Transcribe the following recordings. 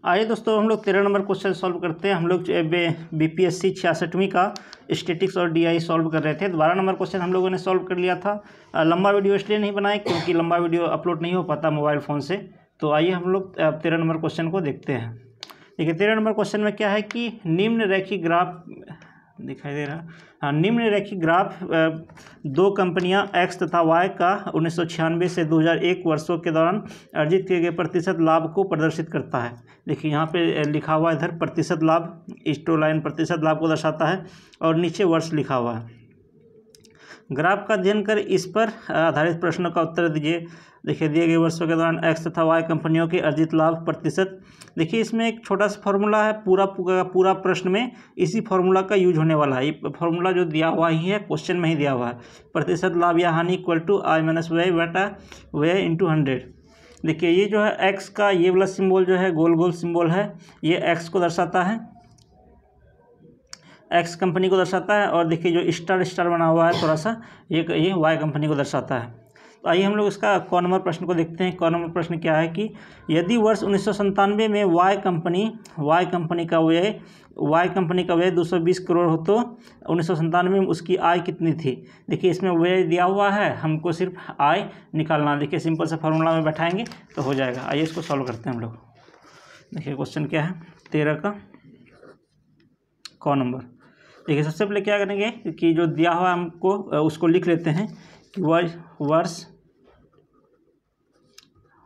आइए दोस्तों हम लोग 13 नंबर क्वेश्चन सॉल्व करते हैं। हम लोग बीपीएससी 66वीं का स्टैटिक्स और डीआई सॉल्व कर रहे थे। 12 नंबर क्वेश्चन हम लोगों ने सॉल्व कर लिया था। लंबा वीडियो इसलिए नहीं बनाए क्योंकि लंबा वीडियो अपलोड नहीं हो पाता मोबाइल फ़ोन से। तो आइए हम लोग 13 नंबर क्वेश्चन को देखते हैं। देखिए 13 नंबर क्वेश्चन में क्या है कि निम्न रेखीय ग्राफ दिखाई दे रहा। हाँ, निम्न रेखीय ग्राफ दो कंपनियां एक्स तथा वाई का 1996 से 2001 वर्षों के दौरान अर्जित किए गए प्रतिशत लाभ को प्रदर्शित करता है। देखिए यहाँ पे लिखा हुआ इधर प्रतिशत लाभ, स्टो लाइन प्रतिशत लाभ को दर्शाता है और नीचे वर्ष लिखा हुआ है। ग्राफ का अध्ययन कर इस पर आधारित प्रश्नों का उत्तर दीजिए। देखिए दिए गए वर्षों के दौरान एक्स तथा वाई कंपनियों के अर्जित लाभ प्रतिशत। देखिए इसमें एक छोटा सा फॉर्मूला है, पूरा प्रश्न में इसी फॉर्मूला का यूज होने वाला है। ये फॉर्मूला जो दिया हुआ ही है, क्वेश्चन में ही दिया हुआ है। प्रतिशत लाभ या हानि इक्वल टू आई माइनस व्यय बटा व्यय इंटू 100। देखिए ये जो है एक्स का ये वाला सिंबल जो है गोल गोल सिंबल है, ये एक्स को दर्शाता है, एक्स कंपनी को दर्शाता है। और देखिए जो स्टार स्टार बना हुआ है थोड़ा सा, ये वाई कंपनी को दर्शाता है। तो आइए हम लोग इसका क नंबर प्रश्न को देखते हैं। क नंबर प्रश्न क्या है कि यदि वर्ष 1997 में वाई कंपनी का व्यय 220 करोड़ हो तो 1997 में उसकी आय कितनी थी। देखिए इसमें व्यय दिया हुआ है, हमको सिर्फ आय निकालना। देखिए सिंपल से फार्मूला में बैठाएंगे तो हो जाएगा। आइए इसको सॉल्व करते हैं हम लोग। देखिए क्वेश्चन क्या है 13 का क नंबर। देखिए सबसे पहले क्या करेंगे कि जो दिया हुआ हमको उसको लिख लेते हैं कि वर्ष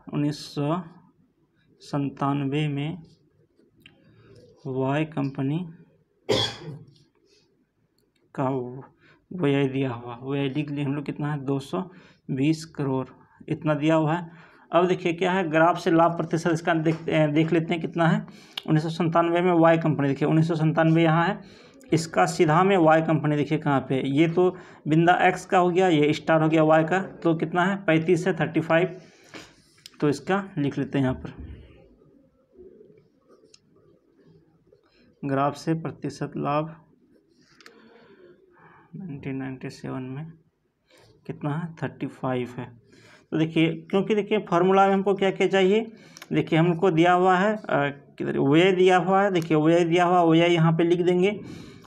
1997 में वाई कंपनी का व्यय दिया हुआ, व्यय लिख लिए हम लोग, कितना है 220 करोड़, इतना दिया हुआ है। अब देखिए क्या है, ग्राफ से लाभ प्रतिशत इसका देख लेते हैं कितना है 1997 में वाई कंपनी। देखिए 1997 यहाँ है, इसका सीधा में वाई कंपनी देखिए कहाँ पे, ये तो बिंदा एक्स का हो गया, ये स्टार हो गया वाई का, तो कितना है 35 से 35। तो इसका लिख लेते हैं यहाँ पर, ग्राफ से प्रतिशत लाभ 1997 में कितना है 35 है। तो देखिए क्योंकि देखिए फार्मूला में हमको क्या क्या चाहिए, देखिए हमको दिया हुआ है व्यय दिया हुआ है। देखिए व्यय दिया हुआ, व्यय यहाँ पे लिख देंगे।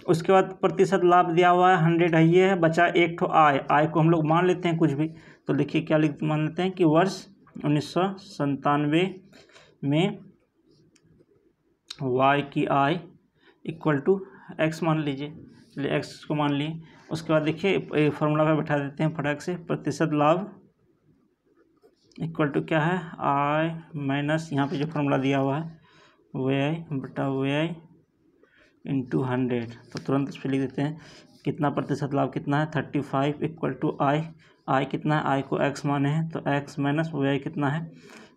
उसके बाद प्रतिशत लाभ दिया हुआ है 100 है, ये है, बचा एक ठो आय को हम लोग मान लेते हैं कुछ भी। तो देखिए क्या मान लेते हैं कि वर्ष 1997 में वाई की आय इक्वल टू एक्स मान लीजिए, चलिए एक्स को मान लिए। उसके बाद देखिए फार्मूला पर बैठा देते हैं फटाक से, प्रतिशत लाभ इक्वल टू क्या है आय माइनस यहाँ पे जो फार्मूला दिया हुआ है व्यय बटा व्यय इंटू 100। तो तुरंत इस पर लिख देते हैं कितना प्रतिशत लाभ कितना है 35 इक्वल टू आय कितना है, आय को एक्स माने हैं तो एक्स माइनस व्यय कितना है,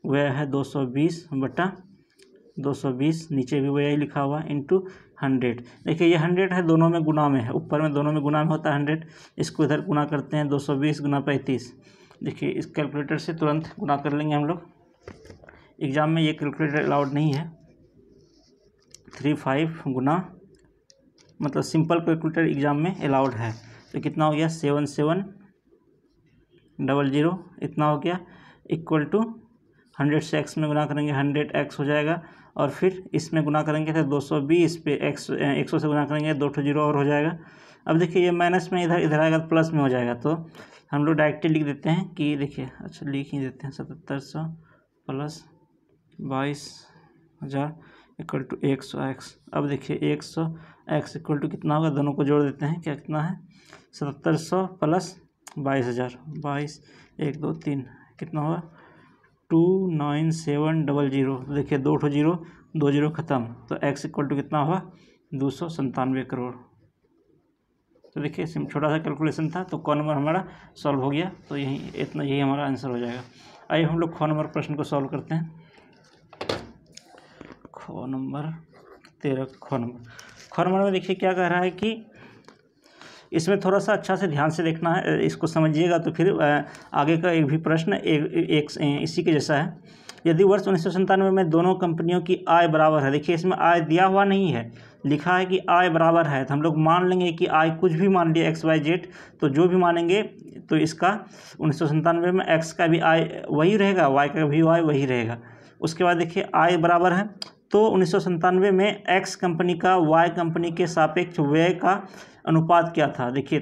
व्यय है 220 बटा 220, नीचे भी व्यय लिखा हुआ इंटू 100। देखिए ये 100 है, दोनों में गुना में है, ऊपर में दोनों में गुना में होता है 100। इसको इधर गुना करते हैं 220 गुना 35। देखिए इस कैलकुलेटर से तुरंत गुना कर लेंगे हम लोग। एग्ज़ाम में ये कैलकुलेटर अलाउड नहीं है। 35 गुना मतलब सिंपल कैलकुलेटर एग्ज़ाम में अलाउड है। तो कितना हो गया 7700, इतना हो गया इक्वल टू 100 से एक्स में गुना करेंगे 100 एक्स हो जाएगा, और फिर इसमें गुना करेंगे तो 220 पे एक्स 100 से गुना करेंगे 2 ठो जीरो और हो जाएगा। अब देखिए ये माइनस में इधर आएगा तो प्लस में हो जाएगा। तो हम लोग डायरेक्टली लिख देते हैं कि देखिए अच्छा लिख ही देते हैं 7700 प्लस 22,000 इक्वल टू 100 एक्स। अब देखिए 100 एक्स इक्वल टू कितना होगा, दोनों को जोड़ देते हैं, क्या कितना है 7700 प्लस 22,000, 22 1 2 3 कितना होगा 29700। देखिए 2 ठो जीरो, 2 जीरो खत्म, तो एक्स इक्वल टू कितना हुआ 297 करोड़। तो देखिए छोटा सा कैलकुलेशन था, तो क नंबर हमारा सॉल्व हो गया। तो यही हमारा आंसर हो जाएगा। आइए हम लोग ख नंबर प्रश्न को सॉल्व करते हैं। ख नंबर 13 ख नंबर में देखिए क्या कह रहा है कि इसमें थोड़ा सा अच्छा से ध्यान से देखना है, इसको समझिएगा तो फिर आगे का एक भी प्रश्न एक इसी के जैसा है। यदि वर्ष 1997 में दोनों कंपनियों की आय बराबर है, देखिए इसमें आय दिया हुआ नहीं है, लिखा है कि आय बराबर है, तो हम लोग मान लेंगे कि आय कुछ भी मान लिया एक्स वाई जेड, तो जो भी मानेंगे तो इसका 1997 में एक्स का भी आय वही रहेगा, वाई का भी आय वही रहेगा। उसके बाद देखिए आय बराबर है, तो 1997 में एक्स कंपनी का वाई कंपनी के सापेक्ष व्यय का अनुपात क्या था। देखिए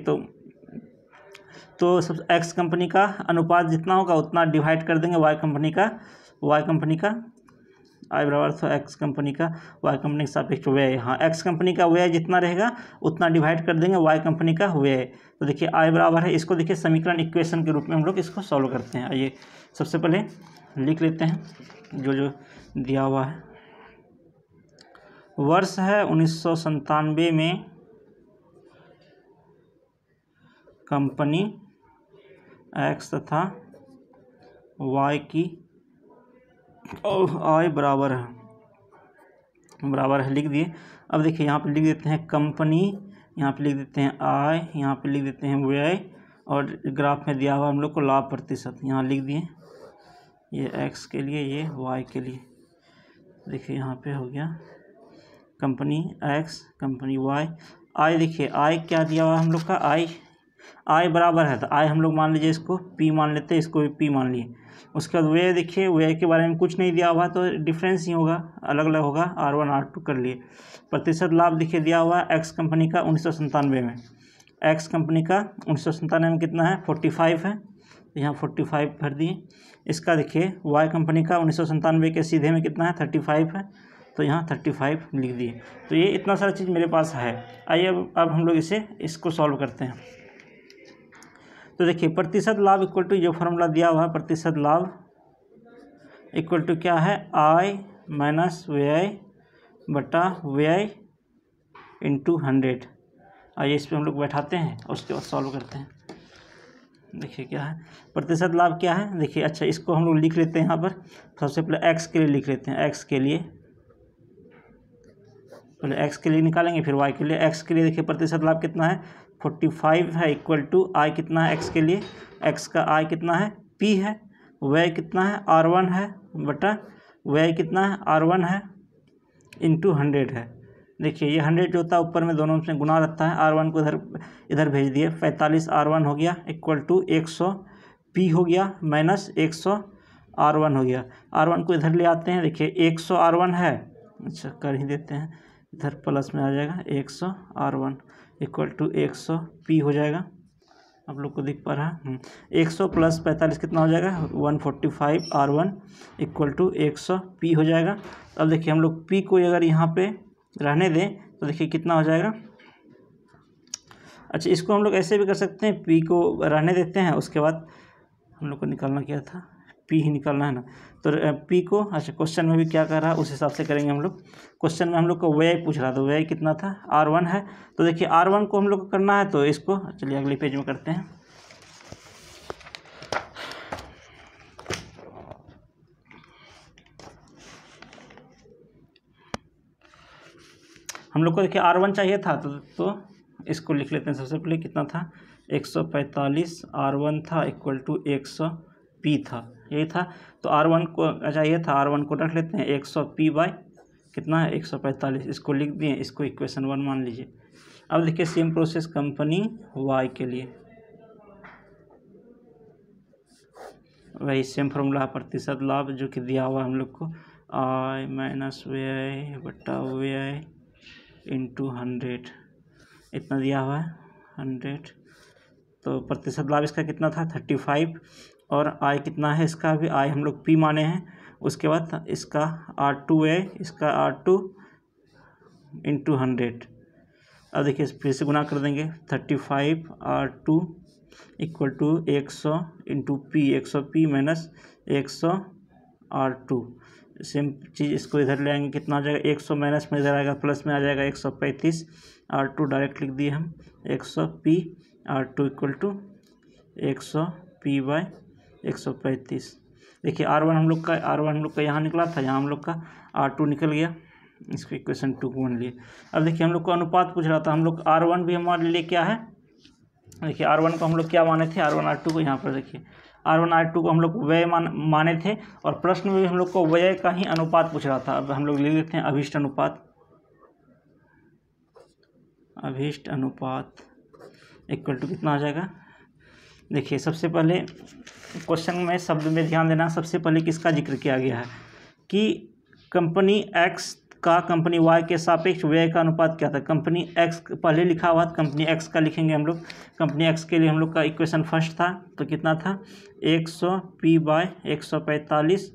तो सब एक्स कंपनी का अनुपात जितना होगा उतना डिवाइड कर देंगे वाई कंपनी का आई बराबर तो एक्स कंपनी का वाई कंपनी के सापेक्ष व्यय। हाँ, एक्स कंपनी का व्यय जितना रहेगा उतना डिवाइड कर देंगे वाई कंपनी का व्यय। तो देखिए आई बराबर है, इसको देखिए समीकरण इक्वेशन के रूप में हम लोग इसको सॉल्व करते हैं। आइए सबसे पहले लिख लेते हैं जो दिया हुआ है। वर्ष है 1997 में कंपनी एक्स तथा वाई की आई बराबर है लिख दिए। अब देखिए यहाँ पे लिख देते हैं कंपनी, यहाँ पे लिख देते हैं आई, यहाँ पे लिख देते हैं व्यय, और ग्राफ में दिया हुआ हम लोग को लाभ प्रतिशत यहाँ लिख दिए, ये एक्स के लिए, ये वाई के लिए। देखिए यहाँ पे हो गया कंपनी एक्स, कंपनी वाई। आई देखिए आई क्या दिया हुआ हम लोग का, आई बराबर है, तो आई हम लोग मान लीजिए इसको पी मान लेते हैं, इसको भी पी मान लिए। उसके बाद व्यय देखिए, व्यय के बारे में कुछ नहीं दिया हुआ तो डिफरेंस ही होगा, अलग अलग होगा, R1 R2 कर लिए। प्रतिशत लाभ देखिए दिया हुआ है एक्स कंपनी का 1997 में, एक्स कंपनी का 1997 में कितना है 45 है, तो यहाँ 45 भर दिए। इसका देखिए वाई कंपनी का 1997 के सीधे में कितना है 35 है, तो यहाँ 35 लिख दिए। तो ये इतना सारा चीज़ मेरे पास है। आइए अब हम लोग इसको सॉल्व करते हैं। तो देखिए प्रतिशत लाभ इक्वल टू जो फार्मूला दिया हुआ है, प्रतिशत लाभ इक्वल टू क्या है, आई माइनस व्यय बटा व्यय इंटू 100। आइए इस पर हम लोग बैठाते हैं और उसके बाद सॉल्व करते हैं। देखिए क्या है प्रतिशत लाभ क्या है, देखिए अच्छा इसको हम लोग लिख लेते हैं यहाँ पर। सबसे पहले एक्स के लिए लिख लेते हैं, एक्स के लिए पहले एक्स के लिए निकालेंगे फिर वाई के लिए। एक्स के लिए देखिए प्रतिशत लाभ कितना है 45 है, इक्वल टू आई कितना है एक्स के लिए, एक्स का आई कितना है पी है, व्यय कितना है R1 है बटा व्यय कितना है R1 है इंटू 100 है। देखिए ये 100 जो होता है ऊपर में दोनों से गुना रहता है, R1 को इधर भेज दिए, 45 R1 हो गया इक्वल टू 100 पी हो गया माइनस 100 R1 हो गया। R1 को इधर ले आते हैं, देखिए 100 R1 है, अच्छा कर ही देते हैं, इधर प्लस में आ जाएगा 100 R1 इक्वल टू 100 पी हो जाएगा। आप लोग को दिख पा रहा है 100 प्लस 45 कितना हो जाएगा 145 R1 इक्वल टू 100 पी हो जाएगा। अब देखिए हम लोग पी को अगर यहाँ पे रहने दें तो देखिए कितना हो जाएगा। अच्छा इसको हम लोग ऐसे भी कर सकते हैं, पी को रहने देते हैं, उसके बाद हम लोग को निकालना क्या था, पी ही निकालना है ना। तो पी को अच्छा क्वेश्चन में भी क्या कर रहा है उस हिसाब से करेंगे हम लोग। क्वेश्चन में हम लोग को व्यय पूछ रहा था, व्यय कितना था R1 है, तो देखिए R1 को हम लोग को करना है, तो इसको चलिए अगले पेज में करते हैं। हम लोग को देखिए R1 चाहिए था, तो इसको लिख लेते हैं। सबसे पहले कितना था 145 R1 था इक्वल टू 100 पी था, यही था। तो R1 को चाहिए था, R1 को रख लेते हैं 100 पी बाई कितना है 145, इसको लिख दिए, इसको इक्वेशन 1 मान लीजिए। अब देखिए सेम प्रोसेस कंपनी वाई के लिए, वही सेम फॉर्मूला प्रतिशत लाभ जो कि दिया हुआ हम लोग को, आई माइनस व्यय बटा व्यय इंटू 100 इतना दिया हुआ है 100। तो प्रतिशत लाभ इसका कितना था 35, और आई कितना है इसका भी, आई हम लोग पी माने हैं। उसके बाद इसका R2 है, इसका R2 इंटू 100। अब देखिए फिर से गुना कर देंगे, 35 R2 equal to 100 into P, 100 P minus 100 R2। Same चीज़ इसको इधर ले आएंगे, कितना आ जाएगा 100 माइनस में इधर आएगा प्लस में आ जाएगा 135 R2 डायरेक्ट लिख दिए हम 100 P R2 equal to 100 P by 135। देखिए R1 हम लोग का यहाँ निकला था, यहाँ हम लोग का R2 निकल गया, इसको इक्वेशन 2 मान लिए। अब देखिए हम लोग को अनुपात पूछ रहा था, हम लोग R1 भी हमारे लिए क्या है, देखिए R1 को हम लोग क्या माने थे, R1 R2 को यहाँ पर देखिए R1 R2 को हम लोग व्यय माने थे, और प्रश्न में भी हम लोग को व्यय का ही अनुपात पूछ रहा था। अब हम लोग लिख देते हैं अभिष्ट अनुपात इक्वल टू कितना आ जाएगा। देखिए सबसे पहले क्वेश्चन में शब्द में ध्यान देना, सबसे पहले किसका जिक्र किया गया है कि कंपनी एक्स का कंपनी वाई के सापेक्ष व्यय का अनुपात क्या था। कंपनी एक्स पहले लिखा हुआ था, कंपनी एक्स का लिखेंगे हम लोग। कंपनी एक्स के लिए हम लोग का इक्वेशन फर्स्ट था, तो कितना था 100p/145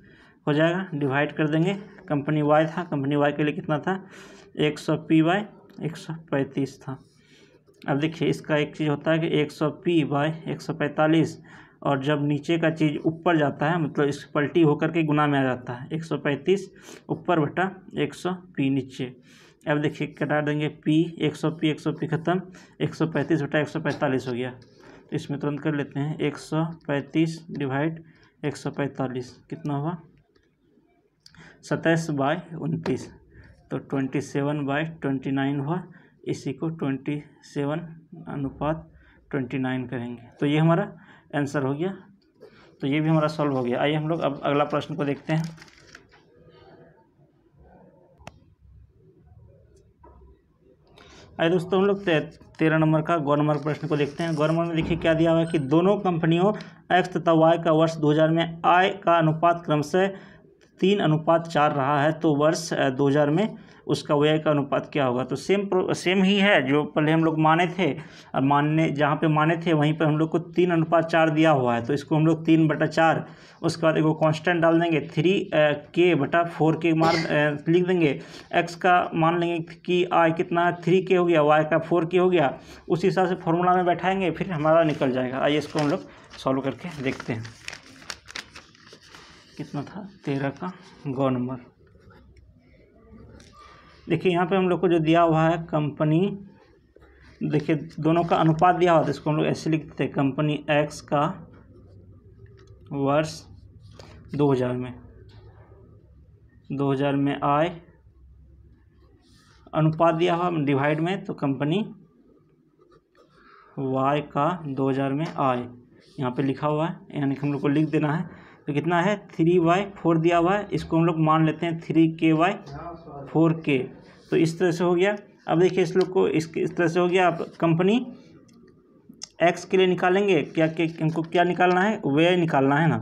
हो जाएगा, डिवाइड कर देंगे। कंपनी वाई था, कंपनी वाई के लिए कितना था 100p/135 था। अब देखिए इसका एक चीज़ होता है कि 100p/145, और जब नीचे का चीज़ ऊपर जाता है मतलब इस पलटी होकर के गुना में आ जाता है, 135 ऊपर बटा 100p नीचे। अब देखिए कटा देंगे p, 100p खत्म, 135/145 हो गया। तो इसमें तुरंत कर लेते हैं 135 डिवाइड 145 कितना हुआ 27/29, तो 27/29 हुआ। इसी को 27/29 करेंगे, तो ये हमारा आंसर हो गया। तो ये भी हमारा सॉल्व हो गया। आइए हम लोग अब अगला प्रश्न को देखते हैं। आइए दोस्तों हम लोग 13 नंबर का गौ नंबर प्रश्न को देखते हैं। गौ नंबर में देखिए क्या दिया हुआ है कि दोनों कंपनियों एक्स तथा वाई का वर्ष 2000 में आय का अनुपात क्रमशः 3:4 रहा है, तो वर्ष 2000 में उसका व्यय का अनुपात क्या होगा। तो सेम ही है जो पहले हम लोग माने थे, और मानने जहाँ पे माने थे वहीं पर हम लोग को 3:4 दिया हुआ है, तो इसको हम लोग 3/4, उसके बाद एक कांस्टेंट डाल देंगे 3k/4k मान लिख देंगे। एक्स का मान लेंगे कि आय कितना 3k हो गया, वाई का 4k हो गया, उस हिसाब से फॉर्मूला में बैठाएंगे, फिर हमारा निकल जाएगा। आइए इसको हम लोग सॉल्व करके देखते हैं। कितना था 13 का गौ नंबर। देखिए यहाँ पे हम लोग को जो दिया हुआ है कंपनी, देखिए दोनों का अनुपात दिया हुआ था, इसको हम लोग ऐसे लिखते हैं कंपनी एक्स का वर्ष 2000 में आय, अनुपात दिया हुआ डिवाइड में, तो कंपनी वाई का 2000 में आय यहाँ पे लिखा हुआ है, यानी कि हम लोग को लिख देना है। तो कितना है 3/4 दिया हुआ है, इसको हम लोग मान लेते हैं 3k/4k, तो इस तरह से हो गया। अब देखिए इस लोग को इस तरह से हो गया। अब कंपनी एक्स के लिए निकालेंगे क्या, हमको क्या निकालना है, व्यय निकालना है ना।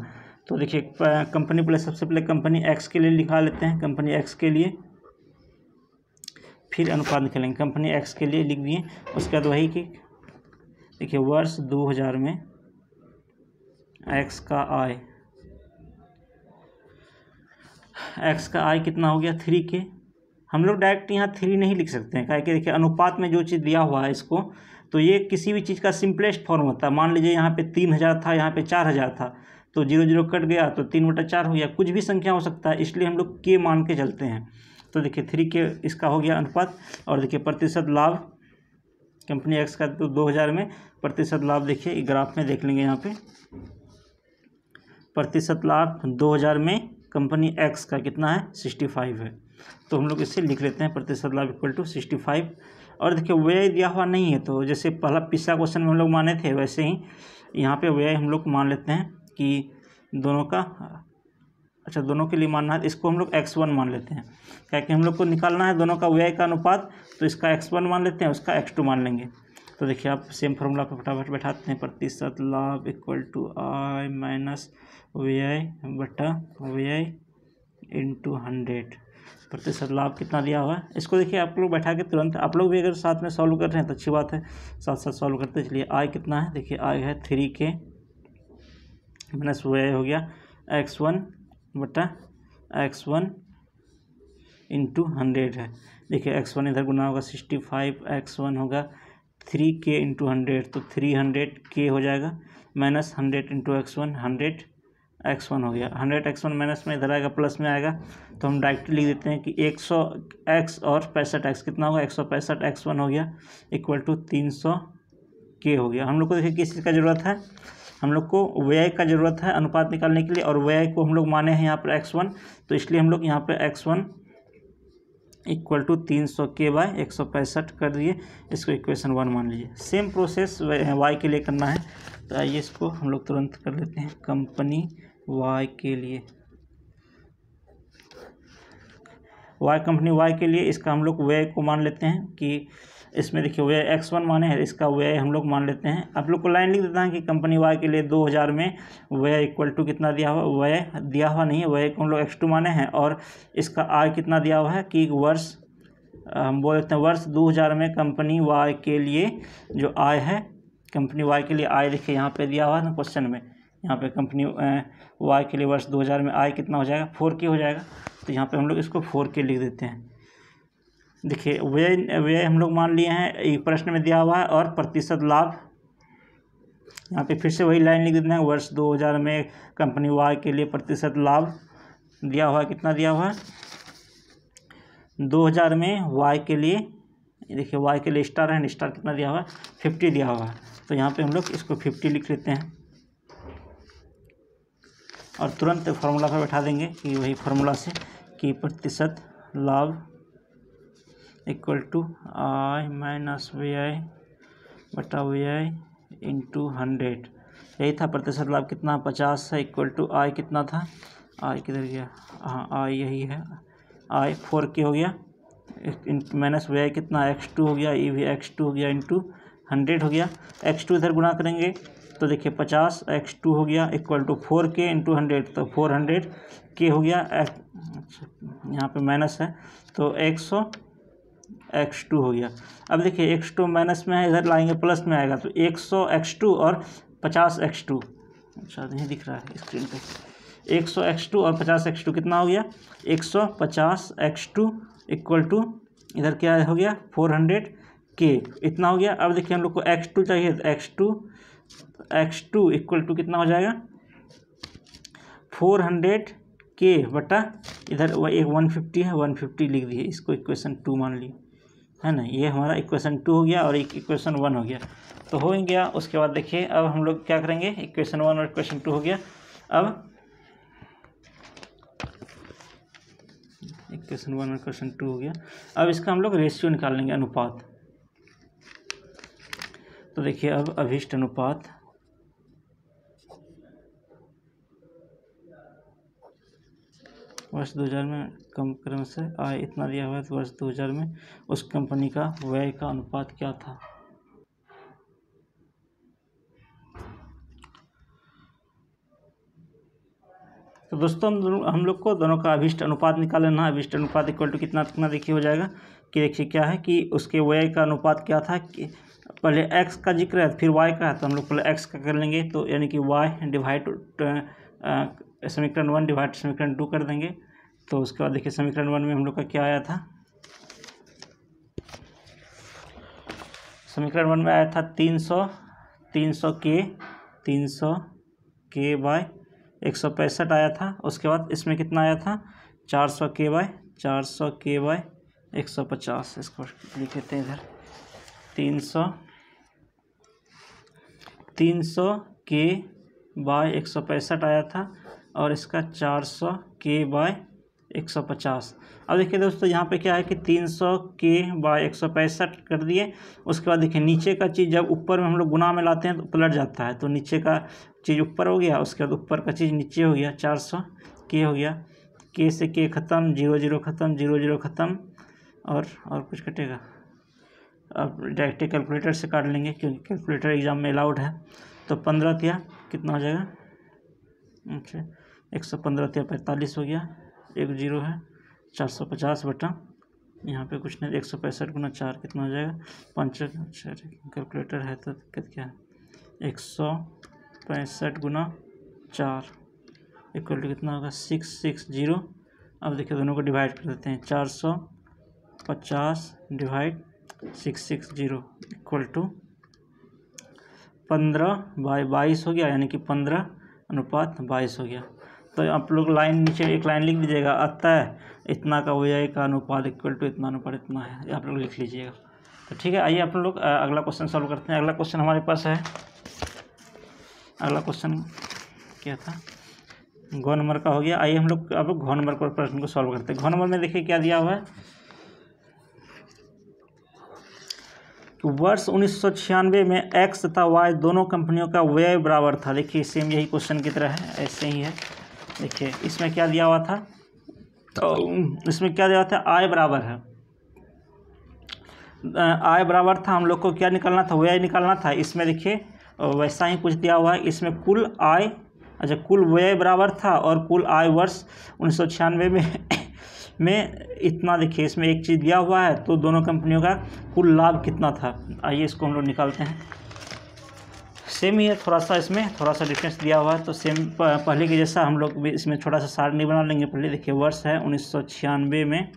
तो देखिए कंपनी पहले सबसे पहले कंपनी एक्स के लिए निकाल लेते हैं, कंपनी एक्स के लिए, फिर अनुपात निकालेंगे। कंपनी एक्स के लिए लिख दिए, उसके बाद वही कि देखिए वर्ष 2000 में एक्स का आय कितना हो गया 3k। हम लोग डायरेक्ट यहाँ 3 नहीं लिख सकते हैं, क्या कि देखिए अनुपात में जो चीज़ दिया हुआ है इसको, तो ये किसी भी चीज़ का सिंपलेस्ट फॉर्म होता है। मान लीजिए यहाँ पे 3000 था, यहाँ पे 4000 था, तो 0 कट गया तो 3/4 हो गया, कुछ भी संख्या हो सकता है, इसलिए हम लोग k मान के चलते हैं। तो देखिए 3k इसका हो गया अनुपात। और देखिए प्रतिशत लाभ कंपनी एक्स का, तो 2000 में प्रतिशत लाभ देखिए ग्राफ में देख लेंगे, यहाँ पे प्रतिशत लाभ 2000 में कंपनी एक्स का कितना है 65 है, तो हम लोग इससे लिख लेते हैं प्रतिशत लाभ = 65। और देखिए व्यय दिया हुआ नहीं है, तो जैसे पिछला क्वेश्चन में हम लोग माने थे वैसे ही यहाँ पे व्यय हम लोग मान लेते हैं कि दोनों का, अच्छा दोनों के लिए मानना है, इसको हम लोग x1 मान लेते हैं, क्या कि हम लोग को निकालना है दोनों का व्यय का अनुपात, तो इसका x1 मान लेते हैं, उसका x2 मान लेंगे। तो देखिए आप सेम फार्मूला पर फटाफट बैठाते हैं, प्रतिशत लाभ = आय माइनस व्यय बटा व्यय × 100। प्रतिशत लाभ कितना दिया हुआ है, इसको देखिए आप लोग बैठा के तुरंत, आप लोग भी अगर साथ में सॉल्व कर रहे हैं तो अच्छी बात है, साथ साथ सॉल्व करते चलिए। आय कितना है, देखिए आय है 3k माइनस व्यय हो गया x1 बटा x1 × 100 है। देखिए x1 इधर गुना होगा 65, x1 होगा 3k × 100, तो 300k हो जाएगा, माइनस 100 × x1, 100x1 हो गया। 100x1 माइनस में इधर आएगा, प्लस में आएगा, तो हम डायरेक्टली लिख देते हैं कि 100x और 65x कितना होगा 165x1 हो गया = 300k हो गया। हम लोग को देखिए किस चीज़ का ज़रूरत है, हम लोग को व्यय का ज़रूरत है अनुपात निकालने के लिए, और व्यय को हम लोग माने हैं यहाँ पर x1, तो इसलिए हम लोग यहाँ पर x1 = 300k/165 कर दिए, इसको इक्वेशन 1 मान लीजिए। सेम प्रोसेस y के लिए करना है, तो आइए इसको हम लोग तुरंत कर लेते हैं। कंपनी y के लिए, कंपनी y के लिए इसका हम लोग व्यय को मान लेते हैं कि इसमें देखिए व्यय X1 माने है, इसका व्यय हम लोग मान लेते हैं। आप लोग को लाइन लिख देता है कि कंपनी वाई के लिए 2000 में व्यय इक्वल टू कितना दिया हुआ, व्यय दिया हुआ नहीं है, व्यय को हम लोग X2 माने हैं और इसका आय कितना दिया हुआ है कि वर्ष हम बोल देते हैं वर्ष 2000 में कंपनी वाई के लिए जो आय है, कंपनी वाई के लिए आय देखिए यहाँ पे दिया हुआ है ना क्वेश्चन में, यहाँ पे कंपनी वाई के लिए वर्ष 2000 में आय कितना हो जाएगा 4K हो जाएगा। तो यहाँ पे हम लोग इसको 4K लिख देते हैं। देखिए व्यय हम लोग मान लिए हैं, एक प्रश्न में दिया हुआ है और प्रतिशत लाभ, यहाँ पे फिर से वही लाइन लिख देते हैं, वर्ष 2000 में कंपनी वाई के लिए प्रतिशत लाभ दिया हुआ है, कितना दिया हुआ है 2000 में वाई के लिए, देखिए वाई के लिए स्टार है, स्टार कितना दिया हुआ है 50 दिया हुआ है। तो यहाँ पे हम लोग इसको 50 लिख लेते हैं और तुरंत फार्मूला पर बैठा देंगे कि वही फार्मूला से कि प्रतिशत लाभ इक्वल टू आय माइनस व्यय बटा व्यय इंटू 100। यही था प्रतिशत लाभ कितना 50 है, इक्वल टू आय कितना था, आय किधर गया, हाँ आय यही है, आय 4K हो गया, माइनस व्यय कितना X2 हो गया, ये भी X2 हो गया इंटू 100 हो गया। X2 इधर गुणा करेंगे तो देखिए 50 X2 हो गया इक्वल टू 4K इंटू 100, तो 400K हो गया। यहाँ पे माइनस है तो 100 X2 हो गया। अब देखिए X2 माइनस में है, इधर लाएंगे प्लस में आएगा तो 100 X2 और 50 X2, अच्छा नहीं दिख रहा है स्क्रीन पे, 100 X2 और 50 X2 कितना हो गया 150 X2 इक्वल टू इधर क्या हो गया 400K, इतना हो गया। अब देखिए हम लोग को X2 चाहिए तो X2 इक्वल टू कितना हो जाएगा 400K बटा इधर एक 150 है, 150 लिख दिए, इसको इक्वेशन 2 मान लिए है ना, ये हमारा इक्वेशन 2 हो गया और एक इक्वेशन 1 हो गया। तो हो गया, उसके बाद देखिए अब हम लोग क्या करेंगे, इक्वेशन 1 और इक्वेशन 2 हो गया। अब इक्वेशन 1 और इक्वेशन 2 हो गया, अब इसका हम लोग रेशियो निकाल लेंगे, अनुपात। तो देखिए अब अभिष्ट अनुपात वर्ष 2000 में कम क्रम से आय इतना दिया हुआ है, तो वर्ष 2000 में उस कंपनी का व्यय का अनुपात क्या था। तो दोस्तों हम लोग को दोनों का अभिष्ट अनुपात निकाल लेना है। अभिष्ट अनुपात इक्वल टू कितना देखिए हो जाएगा कि देखिए क्या है कि उसके व्यय का अनुपात क्या था कि पहले x का जिक्र है फिर y का है, तो हम लोग पहले x का कर लेंगे, तो यानी कि y डिवाइड समीकरण 1 डिवाइड समीकरण 2 कर देंगे। तो उसके बाद देखिए समीकरण 1 में हम लोग का क्या आया था, समीकरण 1 में आया था 300K बाय 165 आया था। उसके बाद इसमें कितना आया था 400K बाय 150, इसको लिख लेते हैं इधर 300K बाय 165 आया था और इसका 400K बाय 150। अब देखिए दोस्तों यहाँ पे क्या है कि 300K बाय 165 कर दिए। उसके बाद देखिए नीचे का चीज़ जब ऊपर में हम लोग गुना में लाते हैं तो पलट जाता है, तो नीचे का चीज़ ऊपर हो गया, उसके बाद ऊपर का चीज़ नीचे हो गया, 400K हो गया, K से K ख़त्म, 0 0 ख़त्म, 0 0 ख़त्म और कुछ कटेगा। अब डायरेक्ट कैलकुलेटर से काट लेंगे क्योंकि कैलकुलेटर एग्जाम में अलाउड है। तो 15 किया कितना हो जाएगा, अच्छा 115 किया 45 हो गया, 1 0 है 450 बटा यहाँ पे कुछ नहीं 165 गुना 4 कितना हो जाएगा 5, अच्छा कैलकुलेटर है तो दिक्कत क्या है, 165 गुना 4 इक्वल टू कितना होगा 660। अब देखिए दोनों को डिवाइड कर देते हैं, 450 डिवाइड 660 इक्वल टू 15/22 हो गया, यानी कि 15:22 हो गया। तो आप लोग लाइन नीचे एक लाइन लिख दीजिएगा, अतः इतना का व्यय का अनुपात इक्वल टू इतना अनुपात इतना है, आप लोग लिख लीजिएगा। तो ठीक है, आइए आप लोग अगला क्वेश्चन सॉल्व करते हैं। अगला क्वेश्चन हमारे पास है, अगला क्वेश्चन क्या था, घ नंबर का हो गया। आइए हम लोग अब घ नंबर पर प्रश्न को सॉल्व करते हैं। घ नंबर में देखिए क्या दिया हुआ है, वर्ष 1996 में एक्स तथा वाई दोनों कंपनियों का व्यय बराबर था। देखिए सेम यही क्वेश्चन की तरह है, ऐसे ही है। देखिए इसमें क्या दिया हुआ था, तो इसमें क्या दिया हुआ था, आय बराबर है आय बराबर था, हम लोग को क्या निकालना था, व्यय निकालना था। इसमें देखिए वैसा ही कुछ दिया हुआ है। इसमें कुल आय, अच्छा कुल व्यय बराबर था और कुल आय वर्ष 1996 में इतना। देखिए इसमें एक चीज़ दिया हुआ है, तो दोनों कंपनियों का कुल लाभ कितना था। आइए इसको हम लोग निकालते हैं। सेम ही है, थोड़ा सा इसमें थोड़ा सा डिफरेंस दिया हुआ है, तो सेम पहले के जैसा हम लोग भी इसमें थोड़ा सा सारणी बना लेंगे। पहले देखिए वर्ष है 1996 में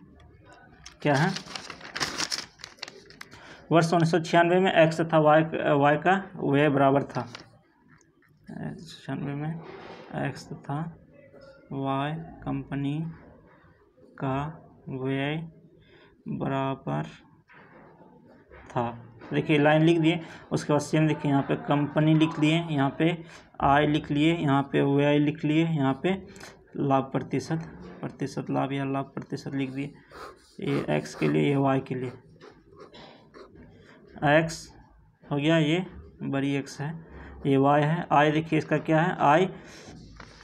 क्या है, वर्ष 1996 में एक्स तथा वाई का व्यय बराबर था। 96 में एक्स तथा वाई कंपनी का व्यय बराबर था। देखिए लाइन लिख दिए, उसके बाद सेम देखिए यहाँ पे कंपनी लिख लिए, यहाँ पे आय लिख लिए, यहाँ पे व्यय लिख लिए, यहाँ पे लाभ प्रतिशत लाभ या लाभ प्रतिशत लिख दिए। ये एक्स के लिए, ये वाई के लिए। एक्स हो गया, ये बड़ी एक्स है, ये वाई है। आय देखिए इसका क्या है, आय,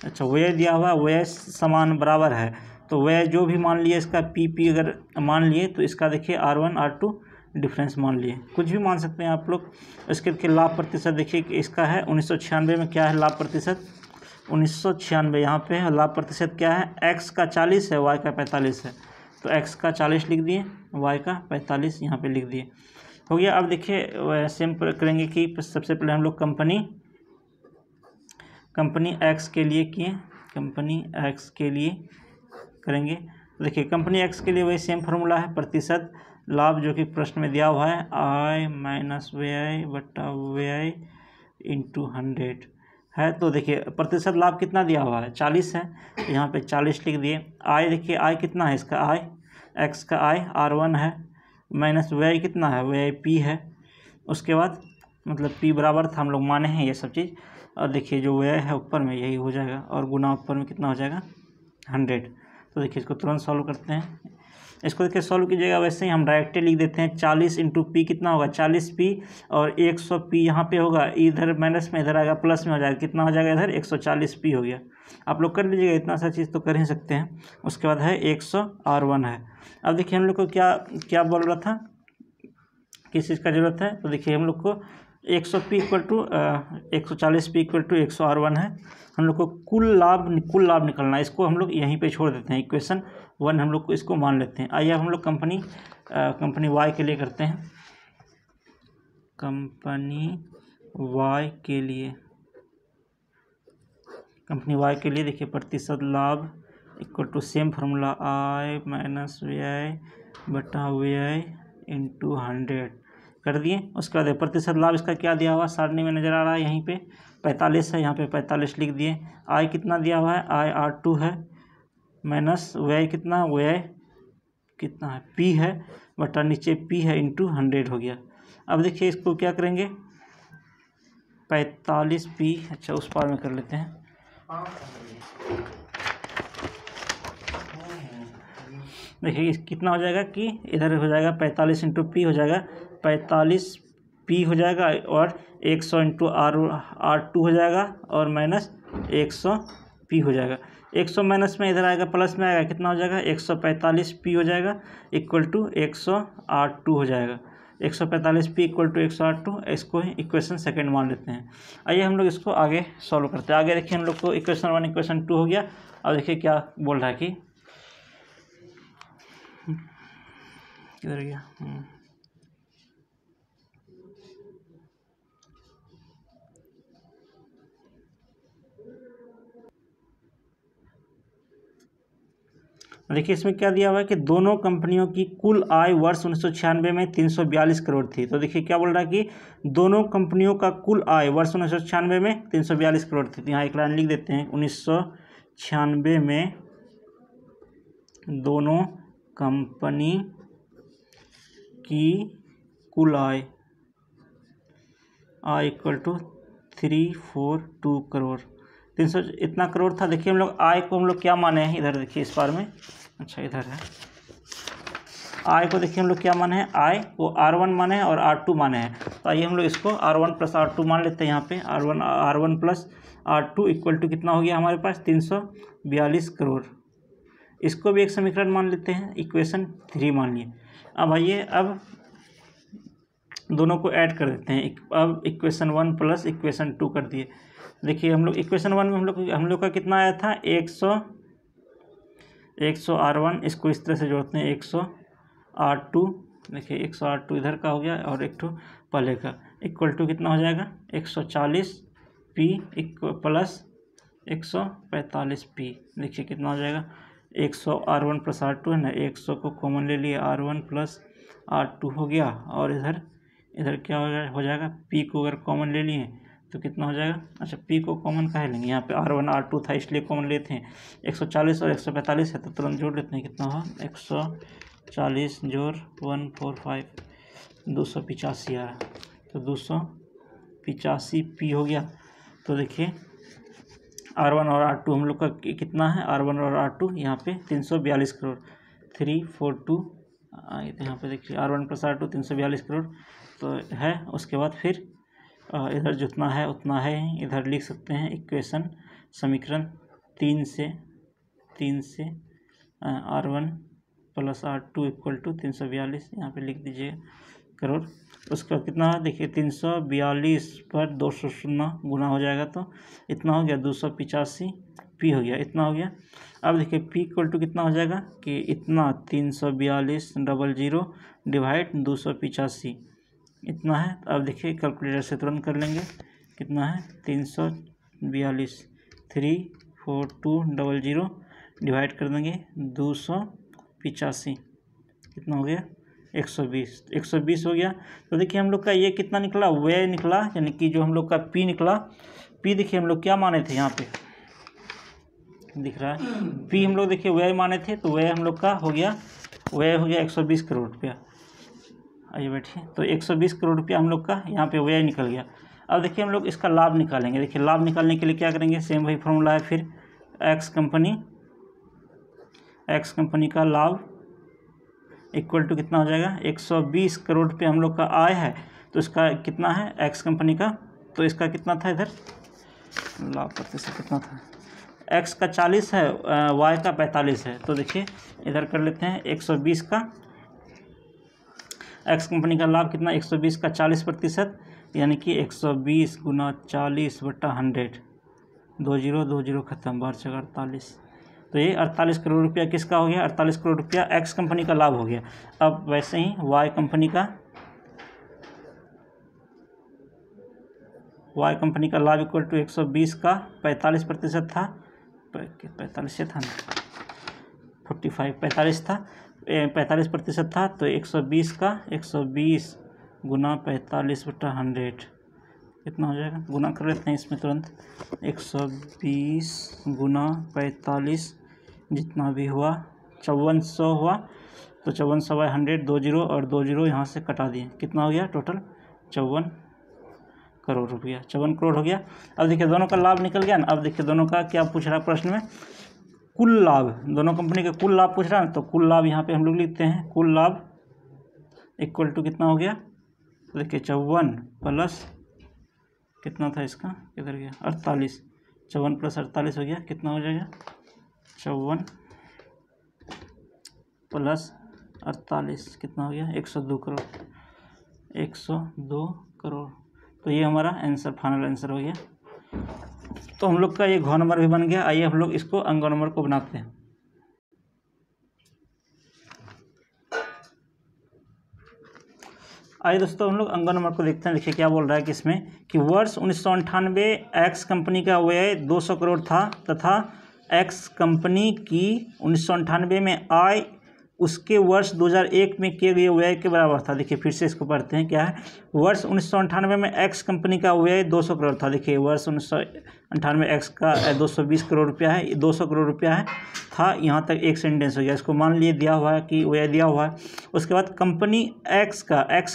अच्छा व्यय दिया हुआ, व्यय समान बराबर है, तो व्यय जो भी मान लिए इसका पी अगर मान लिए तो इसका देखिए R1 R2 डिफरेंस मान लिए, कुछ भी मान सकते हैं आप लोग। इसके देखिए लाभ प्रतिशत देखिए कि इसका है 1996 में क्या है लाभ प्रतिशत, 1996 यहाँ पे है लाभ प्रतिशत क्या है, एक्स का 40 है, वाई का 45 है, तो एक्स का 40 लिख दिए, वाई का 45 यहाँ पे लिख दिए, हो गया। अब देखिए सेम करेंगे कि सबसे पहले हम लोग कंपनी एक्स के लिए किए, कंपनी एक्स के लिए करेंगे। देखिए कंपनी एक्स के लिए वही सेम फार्मूला है, प्रतिशत लाभ जो कि प्रश्न में दिया हुआ है, आय माइनस व्यय बटा व्यय इंटू 100 है। तो देखिए प्रतिशत लाभ कितना दिया हुआ है, 40 है, तो यहाँ पे 40 लिख दिए। आय देखिए आय कितना है इसका, आय एक्स का आय R1 है, माइनस व्यय कितना है, व्यय P है। उसके बाद मतलब P बराबर था, हम लोग माने हैं ये सब चीज़। और देखिए जो व्यय है ऊपर में यही हो जाएगा, और गुना ऊपर में कितना हो जाएगा 100। तो देखिए इसको तुरंत सॉल्व करते हैं। इसको देखिए सॉल्व कीजिएगा, वैसे ही हम डायरेक्टली लिख देते हैं 40 इंटू पी कितना होगा 40p, और 100p यहाँ पे होगा, इधर माइनस में इधर आएगा प्लस में हो जाएगा, कितना हो जाएगा इधर 140p हो गया। आप लोग कर लीजिएगा, इतना सा चीज़ तो कर ही सकते हैं। उसके बाद है 100 R1 है। अब देखिए हम लोग को क्या क्या बोल रहा था, किस चीज़ का ज़रूरत है, तो देखिए हम लोग को 100p equal to 140p equal to 100 R1 है। हम लोग को कुल लाभ निकलना है, इसको हम लोग यहीं पे छोड़ देते हैं, इक्वेशन 1 हम लोग को इसको मान लेते हैं। आइए हम लोग कंपनी वाई के लिए करते हैं, कंपनी वाई के लिए देखिए प्रतिशत लाभ इक्वल टू सेम फार्मूला, आय माइनस व्यय बटा व्यय इंटू 100 कर दिए। उसके बाद प्रतिशत लाभ इसका क्या दिया हुआ सारणी में नज़र आ रहा है, यहीं पे 45 है, यहाँ पे 45 लिख दिए। आय कितना दिया हुआ है, आय R2 है, माइनस व्यय कितना, व्यय कितना है P है, बटा नीचे P है इंटू 100 हो गया। अब देखिए इसको क्या करेंगे 45p, अच्छा उस पार में कर लेते हैं। देखिए कितना हो जाएगा कि इधर हो जाएगा 45 इंटू पी हो जाएगा 45p हो जाएगा, और 100 इंटू R2 हो जाएगा, और माइनस 100p हो जाएगा। 100 माइनस में इधर आएगा प्लस में आएगा, कितना हो जाएगा 145p हो जाएगा इक्वल टू 100 R2 हो जाएगा। 145p इक्वल टू 100 R2, इसको इक्वेशन सेकंड मान लेते हैं। आइए हम लोग इसको आगे सॉल्व करते हैं। आगे देखिए हम लोग को इक्वेशन 1 इक्वेशन 2 हो गया। अब देखिए क्या बोल रहा है कि किधर गया, देखिए इसमें क्या दिया हुआ है कि दोनों कंपनियों की कुल आय वर्ष 1996 में 342 करोड़ थी। तो देखिए क्या बोल रहा है कि दोनों कंपनियों का कुल आय वर्ष 1996 में 342 करोड़ थी। तो यहाँ एक लाइन लिख देते हैं, 1996 में दोनों कंपनी की कुल आय इक्वल टू 342 करोड़, 300 इतना करोड़ था। देखिए हम लोग आय को हम लोग क्या माने हैं, इधर देखिए इस बार में, अच्छा इधर है, आय को देखिए हम लोग क्या माने हैं, आय को R1 माने हैं और R2 माने हैं। तो आइए हम लोग इसको R1 प्लस R2 मान लेते हैं। यहाँ पे R1 plus R2 equal to कितना हो गया हमारे पास 342 करोड़। इसको भी एक समीकरण मान लेते हैं, इक्वेशन 3 मान लिए। अब आइए अब दोनों को ऐड कर देते हैं। अब इक्वेशन 1 प्लस इक्वेशन 2 कर दिए। देखिए हम लोग इक्वेशन 1 में हम लोग का कितना आया था 100 R1, इसको इस तरह से जोड़ते हैं 100 R2। देखिए 100 R2 इधर का हो गया और एक ठो पहले का, इक्वल टू कितना हो जाएगा 140 P प्लस 145 P। देखिए कितना हो जाएगा 100 R1 प्लस R2 है ना, 100 को कॉमन ले लिए R1 प्लस R2 हो गया, और इधर क्या हो जाएगा P को अगर कॉमन ले लिए तो कितना हो जाएगा। अच्छा P को कॉमन काहे लेंगे, यहाँ पे R1 R2 था इसलिए कॉमन लेते हैं। 140 और 145 है तो तुरंत जोड़ लेते हैं, कितना हुआ 140 जोड़ 145 285 आ रहा, तो 285 P हो गया। तो देखिए R1 और R2 हम लोग का कितना है, R1 और R2 यहाँ पे 342 करोड़ 342, यहाँ पे देखिए R1 प्लस R2 342 करोड़ तो है। उसके बाद फिर इधर जितना है उतना है, इधर लिख सकते हैं इक्वेशन समीकरण 3 से R1 plus R2 equal to 342, यहाँ पे लिख दीजिए करोड़। उसका कितना है देखिए 342 पर 200 गुना हो जाएगा तो इतना हो गया 285 P हो गया, इतना हो गया। अब देखिए P इक्वल टू कितना हो जाएगा कि इतना 342 00 डिवाइड 285 इतना है। अब देखिए कैलकुलेटर से तुरंत कर लेंगे, कितना है 342 34200 डिवाइड कर देंगे 285 कितना हो गया 120 हो गया। तो देखिए हम लोग का ये कितना निकला, व्यय निकला, यानी कि जो हम लोग का P निकला। P देखिए हम लोग क्या माने थे, यहाँ पे दिख रहा है P हम लोग देखिए व्यय माने थे, तो व्यय हम लोग का हो गया 120 करोड़ रुपया। आइए बैठिए, तो 120 करोड़ रुपया हम लोग का यहाँ पे व्यय निकल गया। अब देखिए हम लोग इसका लाभ निकालेंगे। देखिए लाभ निकालने के लिए क्या करेंगे, सेम वही फॉर्मूला है, फिर एक्स कंपनी का लाभ इक्वल टू कितना हो जाएगा 120 करोड़ रुपये हम लोग का आय है, तो इसका कितना है एक्स कंपनी का, तो इसका कितना था इधर लाभ प्रतिशत कितना था, एक्स का 40 है वाई का 45 है। तो देखिए इधर कर लेते हैं 120 का एक्स कंपनी का लाभ कितना 120 का 40%, यानी कि 120 गुना 40/100, 20 खत्म, 12×48, तो ये 48 करोड़ रुपया किसका हो गया, 48 करोड़ रुपया एक्स कंपनी का लाभ हो गया। अब वैसे ही वाई कंपनी का लाभ इक्वल टू 120 का 45% था, 45 था ना 45 था 45% था, तो 120 का 120 गुना 45/100 कितना हो जाएगा, गुना कर लेते हैं इसमें तुरंत, 120 गुना 45 जितना भी हुआ 5400 हुआ, तो 5400/100 2 0 और 2 0 यहाँ से कटा दिए, कितना हो गया टोटल 54 करोड़ रुपया, 54 करोड़ हो गया। अब देखिए दोनों का लाभ निकल गया ना। अब देखिए दोनों का क्या पूछ रहा है प्रश्न में, कुल लाभ, दोनों कंपनी का कुल लाभ पूछ रहा है, तो कुल लाभ यहाँ पे हम लोग लिखते हैं, कुल लाभ इक्वल टू कितना हो गया, तो देखिए 54 प्लस कितना था इसका, किधर गया 48, 54 प्लस 48 हो गया, कितना हो जाएगा 54 प्लस 48 कितना हो गया 102 करोड़, 102 करोड़। तो ये हमारा आंसर, फाइनल आंसर हो गया। तो हम लोग का ये घ नंबर भी बन गया। आइए हम लोग इसको अंग नंबर को बनाते हैं। आइए दोस्तों हम लोग अंग नंबर को देखते हैं। देखिए क्या बोल रहा है कि इसमें कि वर्ष 1998 एक्स कंपनी का व्यय 200 करोड़ था तथा एक्स कंपनी की 1998 में आय उसके वर्ष 2001 में किए गए व्यय के बराबर था। देखिए फिर से इसको पढ़ते हैं, क्या है, वर्ष 1998 में एक्स कंपनी का व्यय 200 करोड़ था। देखिए वर्ष 1998 एक्स का 220 करोड़ रुपया है, 200 करोड़ रुपया है था, यहाँ तक एक सेंटेंस हो गया। इसको मान लिए दिया हुआ है कि व्यय दिया हुआ है। उसके बाद कंपनी एक्स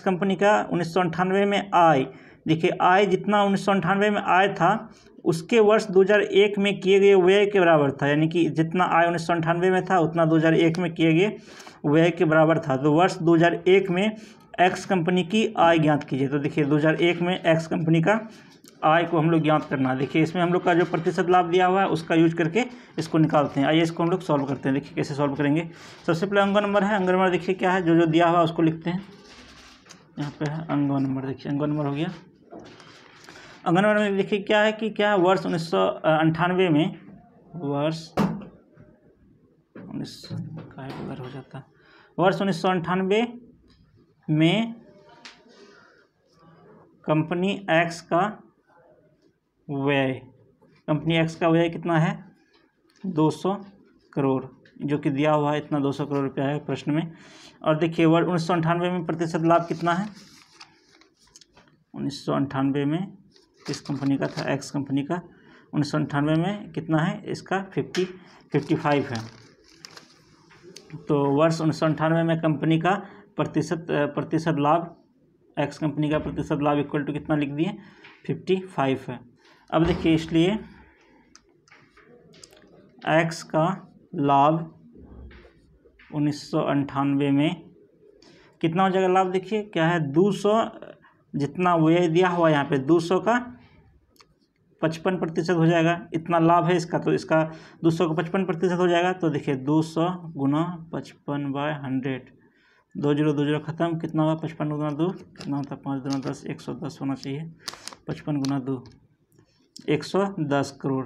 कंपनी का 1998 में आय, देखिए आय जितना 1998 में आय था उसके वर्ष 2001 में किए गए व्यय के बराबर था, यानी कि जितना आय 1998 में था उतना 2001 में किए गए व्यय के बराबर था। तो वर्ष 2001 में एक्स कंपनी की आय ज्ञात कीजिए। तो देखिए 2001 में एक्स कंपनी का आय को हम लोग ज्ञात करना है। देखिए इसमें हम लोग का जो प्रतिशत लाभ दिया हुआ है उसका यूज करके इसको निकालते हैं। आइए इसको हम लोग सॉल्व करते हैं। देखिए कैसे सॉल्व करेंगे। सबसे पहले अंग नंबर है, अंग नंबर देखिए क्या है, जो दिया हुआ है उसको लिखते हैं। यहाँ पे है अंगवा नंबर, देखिए अंगवा नंबर हो गया। अंगवा नंबर में देखिए क्या है कि क्या वर्ष 1998 में, वर्ष 19 हो जाता है, वर्ष 1998 में कंपनी एक्स का व्यय कितना है, 200 करोड़, जो कि दिया हुआ है इतना 200 करोड़ रुपया है प्रश्न में। और देखिए वर्ष 1998 में प्रतिशत लाभ कितना है, 1998 में किस कंपनी का था, एक्स कंपनी का, 1998 में कितना है इसका 55 है। तो वर्ष 1998 में कंपनी का प्रतिशत लाभ, एक्स कंपनी का प्रतिशत लाभ इक्वल टू कितना लिख दिए, 55 है। अब देखिए इसलिए एक्स का लाभ 1998 में कितना हो जाएगा लाभ, देखिए क्या है 200, जितना व्यय दिया हुआ यहाँ पे 200 का 55% हो जाएगा, इतना लाभ है इसका, तो इसका 200 का 55% हो जाएगा। तो देखिए 200 गुना 55/100, 20 खत्म, कितना हुआ 55 गुना 2 कितना होता है, 5 गुना 10, 110 होना चाहिए, 55 गुना 2 110 करोड़।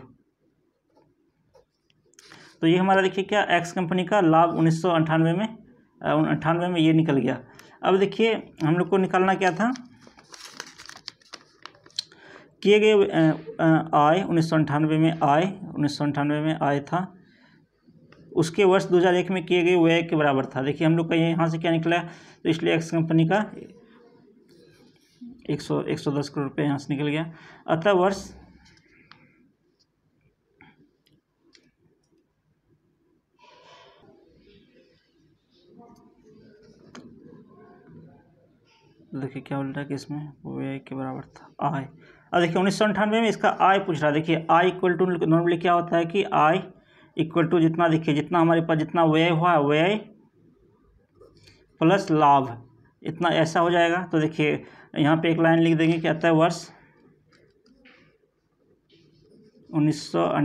तो ये हमारा देखिए क्या एक्स कंपनी का लाभ 1998 में ये निकल गया। अब देखिए हम लोग को निकालना क्या था, किए गए आय 1998 में आय था, उसके वर्ष 2001 में किए गए व्यय के बराबर था। देखिए हम लोग का यहाँ से क्या निकला, तो इसलिए एक्स कंपनी का 110 करोड़ रुपये यहाँ से निकल गया। अतः वर्ष देखिए क्या बोल रहा है कि इसमें व्यय के बराबर था आय। अब देखिए 1998 में इसका आय पूछ रहा है। देखिए आय इक्वल टू नॉर्मली क्या होता है कि आय इक्वल टू जितना, देखिए जितना हमारे पास जितना व्यय हुआ व्यय प्लस लाभ, इतना ऐसा हो जाएगा। तो देखिए यहाँ पे एक लाइन लिख देंगे कि अतः वर्ष 1998